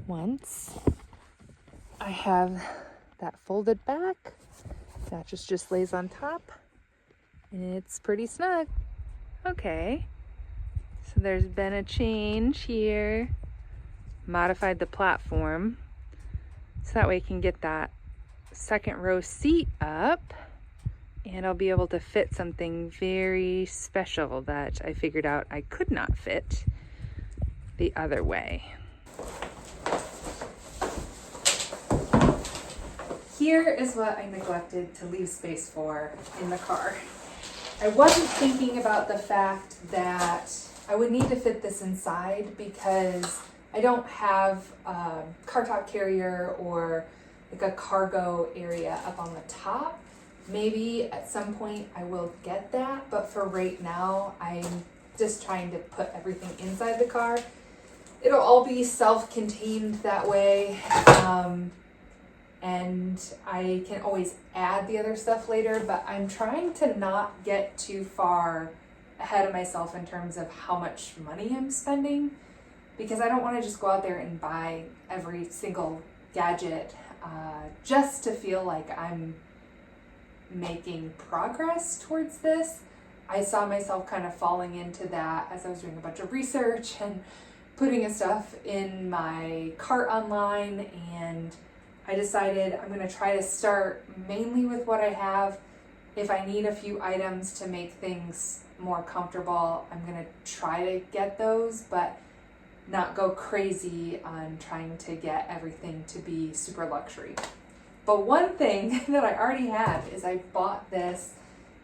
once I have that folded back, that just lays on top, and it's pretty snug. Okay, so there's been a change here. Modified the platform so that way I can get that second row seat up, and I'll be able to fit something very special that I figured out I could not fit the other way. Here is what I neglected to leave space for in the car. I wasn't thinking about the fact that I would need to fit this inside because I don't have a car top carrier or like a cargo area up on the top. Maybe at some point I will get that, but for right now, I'm just trying to put everything inside the car. It'll all be self-contained that way, and I can always add the other stuff later, but I'm trying to not get too far ahead of myself in terms of how much money I'm spending, because I don't want to just go out there and buy every single gadget just to feel like I'm making progress towards this. I saw myself kind of falling into that as I was doing a bunch of research and putting stuff in my cart online, and I decided I'm going to try to start mainly with what I have. If I need a few items to make things more comfortable, I'm going to try to get those, but not go crazy on trying to get everything to be super luxury. But one thing that I already have is I bought this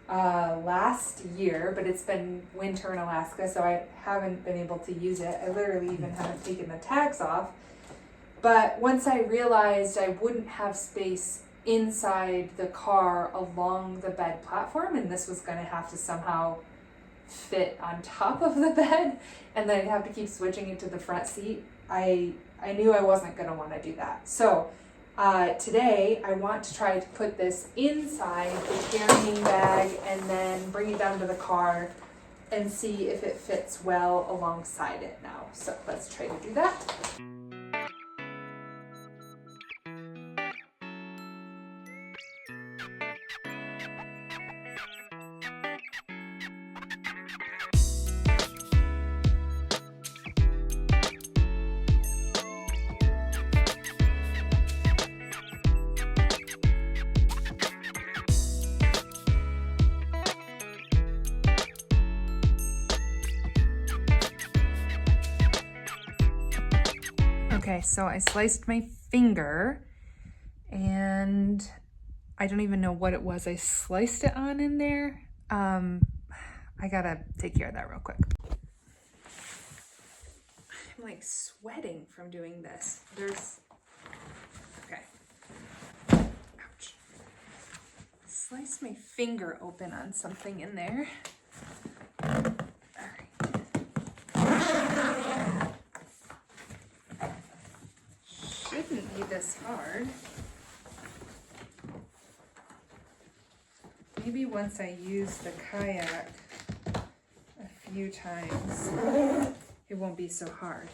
last year, but it's been winter in Alaska, so I haven't been able to use it. I literally even haven't taken the tags off. But once I realized I wouldn't have space inside the car along the bed platform, and this was going to have to somehow fit on top of the bed, and then I'd have to keep switching it to the front seat, I knew I wasn't going to want to do that. So today I want to try to put this inside the carrying bag and then bring it down to the car and see if it fits well alongside it now. So let's try to do that. Okay, so I sliced my finger, and I don't even know what it was I sliced it on in there. I gotta take care of that real quick. I'm like sweating from doing this. Okay. Ouch. Sliced my finger open on something in there. Shouldn't be this hard. Maybe once I use the Kayak a few times, it won't be so hard.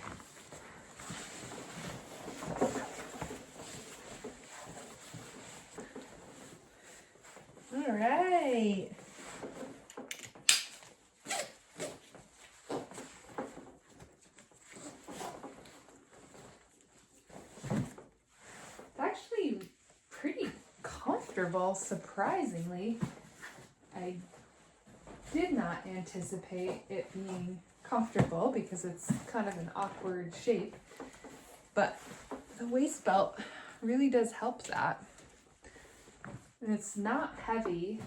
All right. Surprisingly, I did not anticipate it being comfortable because it's kind of an awkward shape, but the waist belt really does help that. And it's not heavy.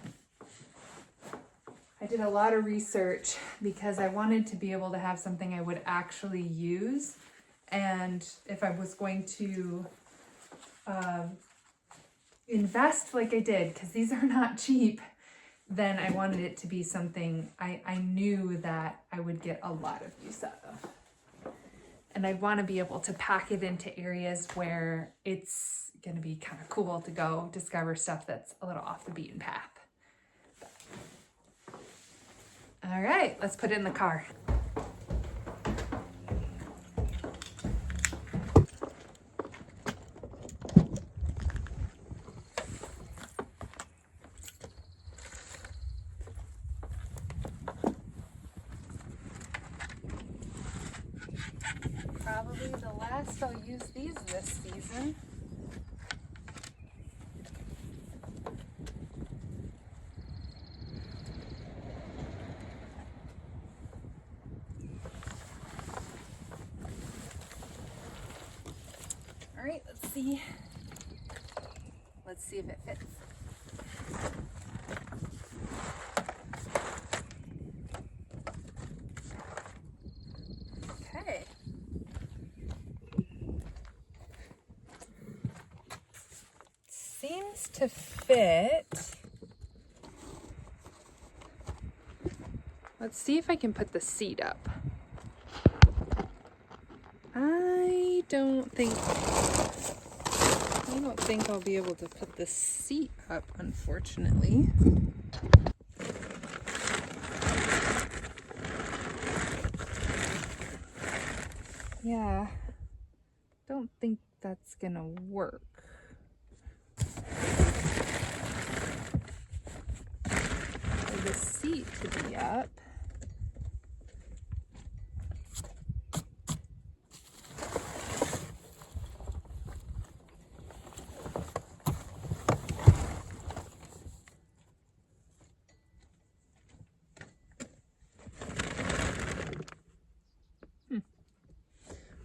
I did a lot of research because I wanted to be able to have something I would actually use, and if I was going to invest like I did, because these are not cheap, then I wanted it to be something I knew that I would get a lot of use out of. And I want to be able to pack it into areas where it's going to be kind of cool to go discover stuff that's a little off the beaten path. All right, let's put it in the car. Maybe the last I'll use these this season. All right, let's see. Let's see if it fits. Okay. Seems to fit. Let's see if I can put the seat up. I don't think I'll be able to put the seat up, unfortunately. Yeah, don't think that's gonna work. For the seat to be up.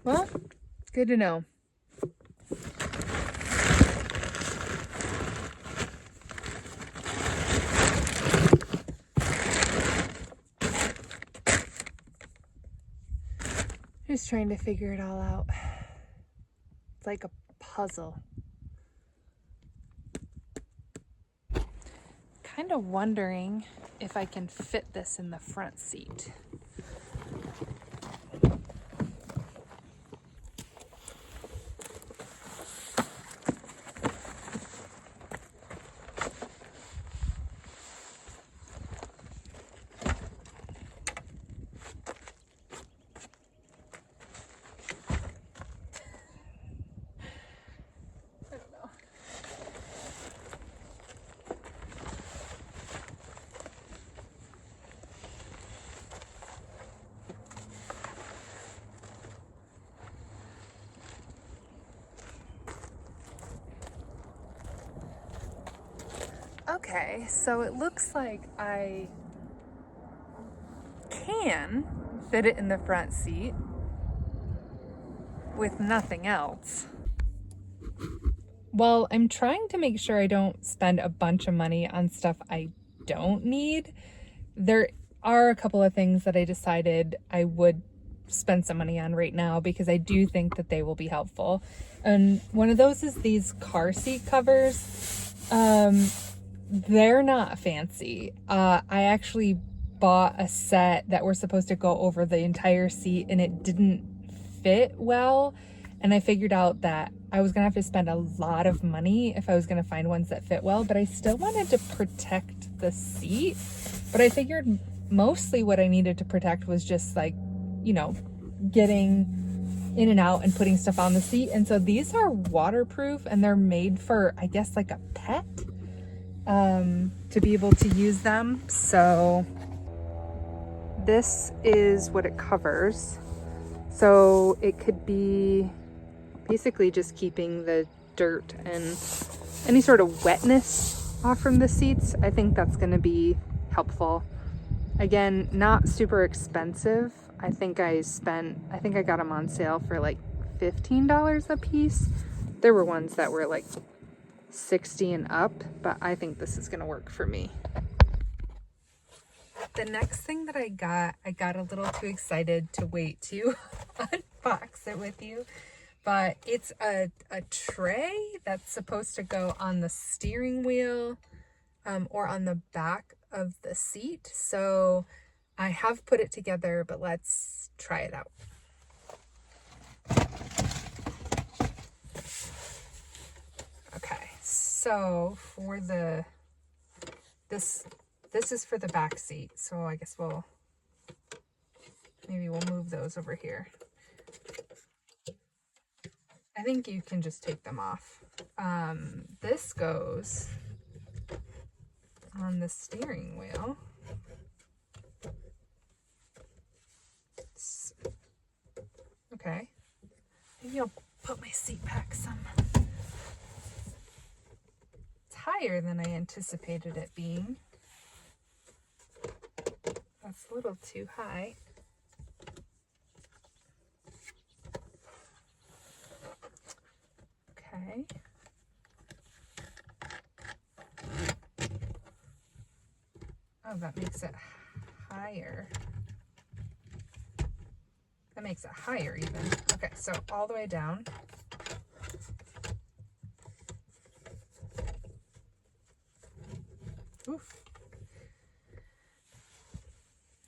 Well, good to know. Just trying to figure it all out. It's like a puzzle. Kind of wondering if I can fit this in the front seat. Okay, so it looks like I can fit it in the front seat with nothing else. Well, I'm trying to make sure I don't spend a bunch of money on stuff I don't need. There are a couple of things that I decided I would spend some money on right now because I do think that they will be helpful. And one of those is these car seat covers. They're not fancy. I actually bought a set that were supposed to go over the entire seat and it didn't fit well. And I figured out that I was gonna have to spend a lot of money if I was gonna find ones that fit well, but I still wanted to protect the seat. But I figured mostly what I needed to protect was just like, you know, getting in and out and putting stuff on the seat. And so these are waterproof and they're made for, I guess, like a pet. To be able to use them. So this is what it covers. So it could be basically just keeping the dirt and any sort of wetness off from the seats. I think that's going to be helpful. Again, not super expensive. I think I got them on sale for like $15 a piece. There were ones that were like 60 and up, but I think this is gonna work for me. The next thing that I got a little too excited to wait to unbox it with you, but it's a tray that's supposed to go on the steering wheel or on the back of the seat. So I have put it together, but let's try it out. Okay, so for this is for the back seat. So I guess maybe we'll move those over here. I think you can just take them off. This goes on the steering wheel. Okay. Maybe I'll put my seat back some. It's higher than I anticipated it being. That's a little too high. Okay. Oh, that makes it higher. That makes it higher even. Okay, so all the way down. Oof.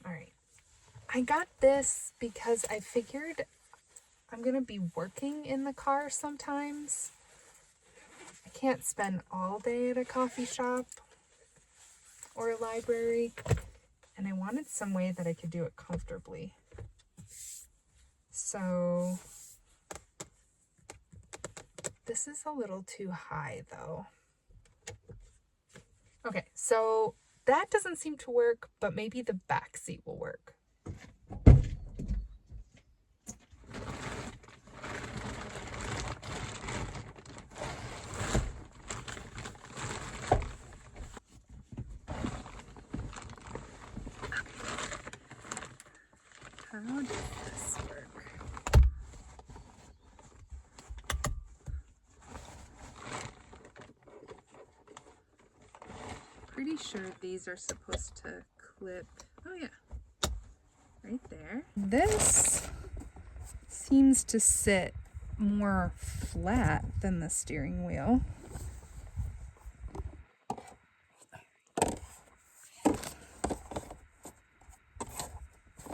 All right. I got this because I figured I'm going to be working in the car sometimes. I can't spend all day at a coffee shop or a library, and I wanted some way that I could do it comfortably. So this is a little too high though. Okay, so that doesn't seem to work, but maybe the back seat will work. How does this work? Pretty sure these are supposed to clip. Oh yeah, right there. This seems to sit more flat than the steering wheel.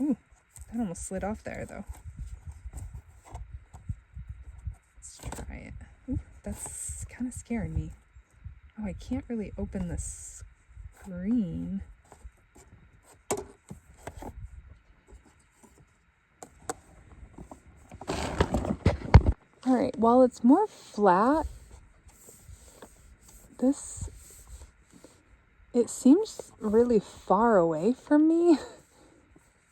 Ooh, that almost slid off there though. Let's try it. Ooh, that's kind of scaring me. Oh, I can't really open the screen. All right, while it's more flat, it seems really far away from me,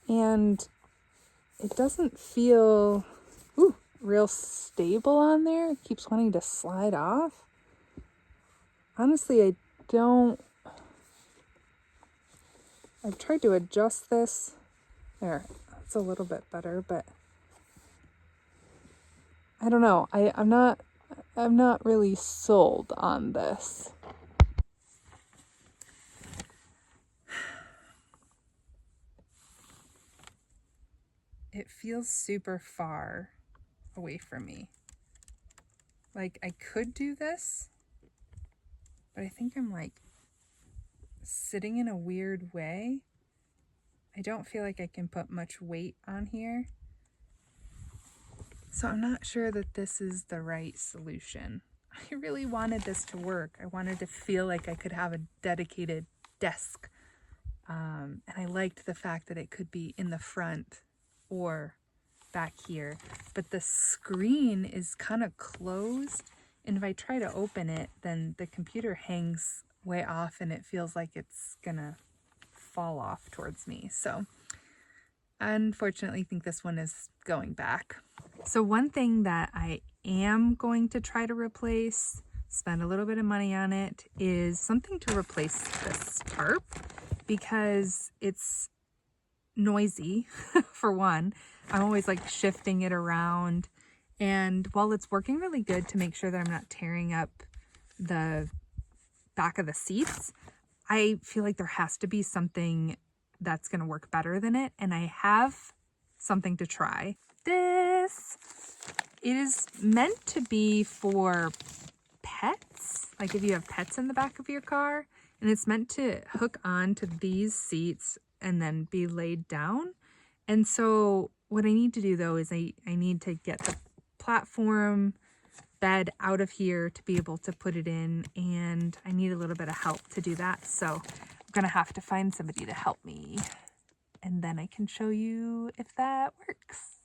and it doesn't feel real stable on there. It keeps wanting to slide off. Honestly, I've tried to adjust this. There, it's a little bit better, but I don't know. I'm not really sold on this. It feels super far away from me. Like I could do this, but I think I'm like sitting in a weird way. I don't feel like I can put much weight on here. So I'm not sure that this is the right solution. I really wanted this to work. I wanted to feel like I could have a dedicated desk. And I liked the fact that it could be in the front or back here. But the screen is kind of closed. And if I try to open it, then the computer hangs way off and it feels like it's gonna fall off towards me. So I unfortunately think this one is going back. So one thing that I am going to try to replace, spend a little bit of money on it, is something to replace this tarp, because it's noisy for one. I'm always like shifting it around, and while it's working really good to make sure that I'm not tearing up the back of the seats, I feel like there has to be something that's going to work better than it, and I have something to try. This is meant to be for pets, like if you have pets in the back of your car, and it's meant to hook on to these seats and then be laid down. And so what I need to do though is I need to get the platform bed out of here to be able to put it in, and I need a little bit of help to do that. So I'm gonna have to find somebody to help me, and then I can show you if that works.